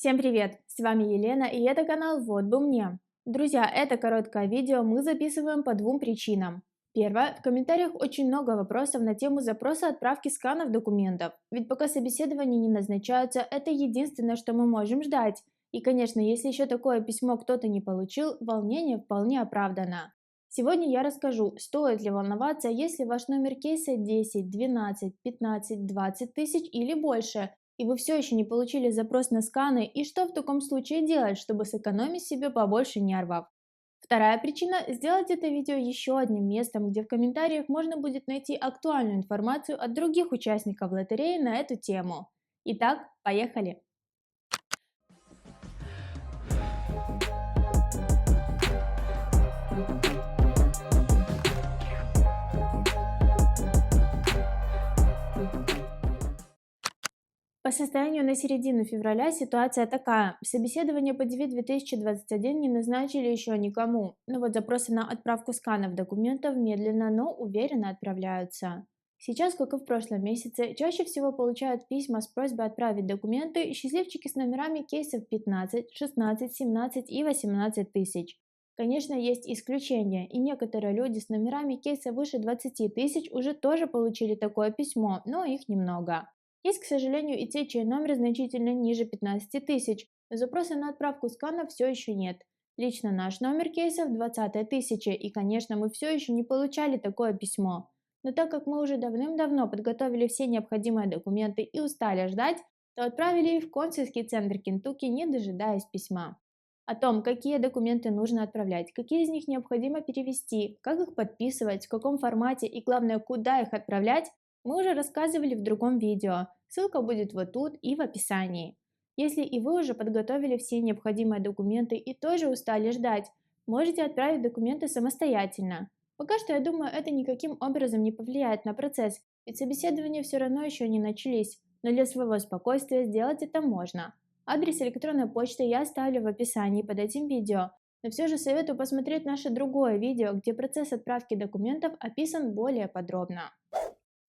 Всем привет! С вами Елена и это канал «Вот бы мне». Друзья, это короткое видео мы записываем по двум причинам. Первое, в комментариях очень много вопросов на тему запроса отправки сканов документов, ведь пока собеседования не назначаются, это единственное, что мы можем ждать. И, конечно, если еще такое письмо кто-то не получил, волнение вполне оправдано. Сегодня я расскажу, стоит ли волноваться, если ваш номер кейса 10, 12, 15, 20 тысяч или больше, и вы все еще не получили запрос на сканы, и что в таком случае делать, чтобы сэкономить себе побольше нервов. Вторая причина – сделать это видео еще одним местом, где в комментариях можно будет найти актуальную информацию от других участников лотереи на эту тему. Итак, поехали! По состоянию на середину февраля ситуация такая. Собеседование по ДВИ 2021 не назначили еще никому, но вот запросы на отправку сканов документов медленно, но уверенно отправляются. Сейчас, как и в прошлом месяце, чаще всего получают письма с просьбой отправить документы счастливчики с номерами кейсов 15, 16, 17 и 18 тысяч. Конечно, есть исключения, и некоторые люди с номерами кейса выше 20 тысяч уже тоже получили такое письмо, но их немного. Есть, к сожалению, и те, чей номер значительно ниже 15 тысяч, но запроса на отправку скана все еще нет. Лично наш номер кейса в 20 тысячи, и, конечно, мы все еще не получали такое письмо. Но так как мы уже давным-давно подготовили все необходимые документы и устали ждать, то отправили их в консульский центр Кентукки, не дожидаясь письма. О том, какие документы нужно отправлять, какие из них необходимо перевести, как их подписывать, в каком формате и, главное, куда их отправлять, мы уже рассказывали в другом видео, ссылка будет вот тут и в описании. Если и вы уже подготовили все необходимые документы и тоже устали ждать, можете отправить документы самостоятельно. Пока что, я думаю, это никаким образом не повлияет на процесс, ведь собеседования все равно еще не начались, но для своего спокойствия сделать это можно. Адрес электронной почты я оставлю в описании под этим видео, но все же советую посмотреть наше другое видео, где процесс отправки документов описан более подробно.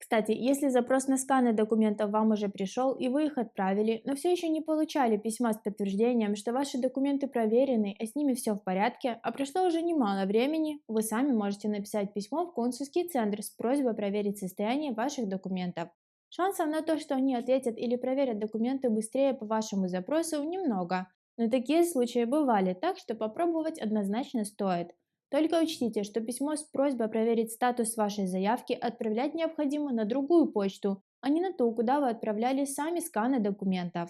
Кстати, если запрос на сканы документов вам уже пришел и вы их отправили, но все еще не получали письма с подтверждением, что ваши документы проверены, и с ними все в порядке, а прошло уже немало времени, вы сами можете написать письмо в консульский центр с просьбой проверить состояние ваших документов. Шансов на то, что они ответят или проверят документы быстрее по вашему запросу, немного, но такие случаи бывали, так что попробовать однозначно стоит. Только учтите, что письмо с просьбой проверить статус вашей заявки отправлять необходимо на другую почту, а не на ту, куда вы отправляли сами сканы документов.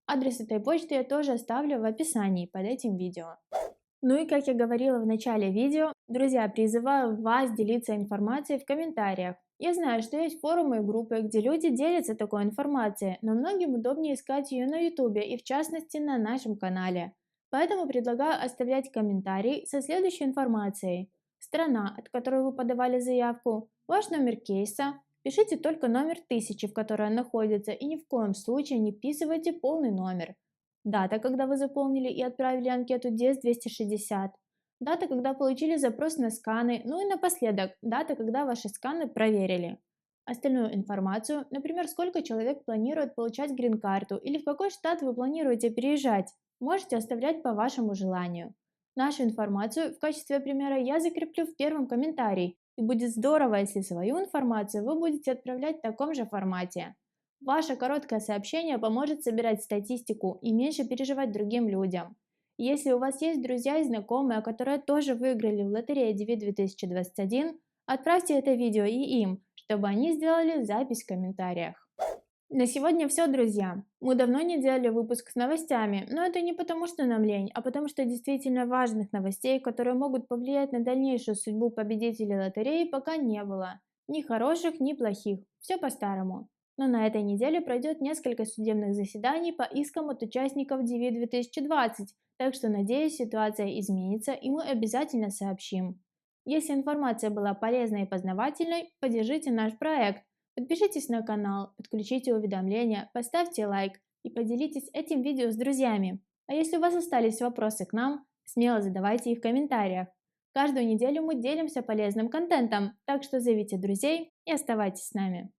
Адрес этой почты я тоже оставлю в описании под этим видео. Ну и как я говорила в начале видео, друзья, призываю вас делиться информацией в комментариях. Я знаю, что есть форумы и группы, где люди делятся такой информацией, но многим удобнее искать ее на YouTube и в частности на нашем канале. Поэтому предлагаю оставлять комментарий со следующей информацией. Страна, от которой вы подавали заявку, ваш номер кейса, пишите только номер 1000, в которой он находится, и ни в коем случае не вписывайте полный номер. Дата, когда вы заполнили и отправили анкету ДЕС-260. Дата, когда получили запрос на сканы. Ну и напоследок, дата, когда ваши сканы проверили. Остальную информацию, например, сколько человек планирует получать грин-карту или в какой штат вы планируете переезжать, можете оставлять по вашему желанию. Нашу информацию в качестве примера я закреплю в первом комментарии. И будет здорово, если свою информацию вы будете отправлять в таком же формате. Ваше короткое сообщение поможет собирать статистику и меньше переживать другим людям. Если у вас есть друзья и знакомые, которые тоже выиграли в лотерее ДВИ 2021, отправьте это видео и им, чтобы они сделали запись в комментариях. На сегодня все, друзья. Мы давно не делали выпуск с новостями, но это не потому, что нам лень, а потому что действительно важных новостей, которые могут повлиять на дальнейшую судьбу победителей лотереи, пока не было. Ни хороших, ни плохих. Все по-старому. Но на этой неделе пройдет несколько судебных заседаний по искам от участников ДВИ 2020, так что, надеюсь, ситуация изменится и мы обязательно сообщим. Если информация была полезной и познавательной, поддержите наш проект. Подпишитесь на канал, подключите уведомления, поставьте лайк и поделитесь этим видео с друзьями. А если у вас остались вопросы к нам, смело задавайте их в комментариях. Каждую неделю мы делимся полезным контентом, так что зовите друзей и оставайтесь с нами.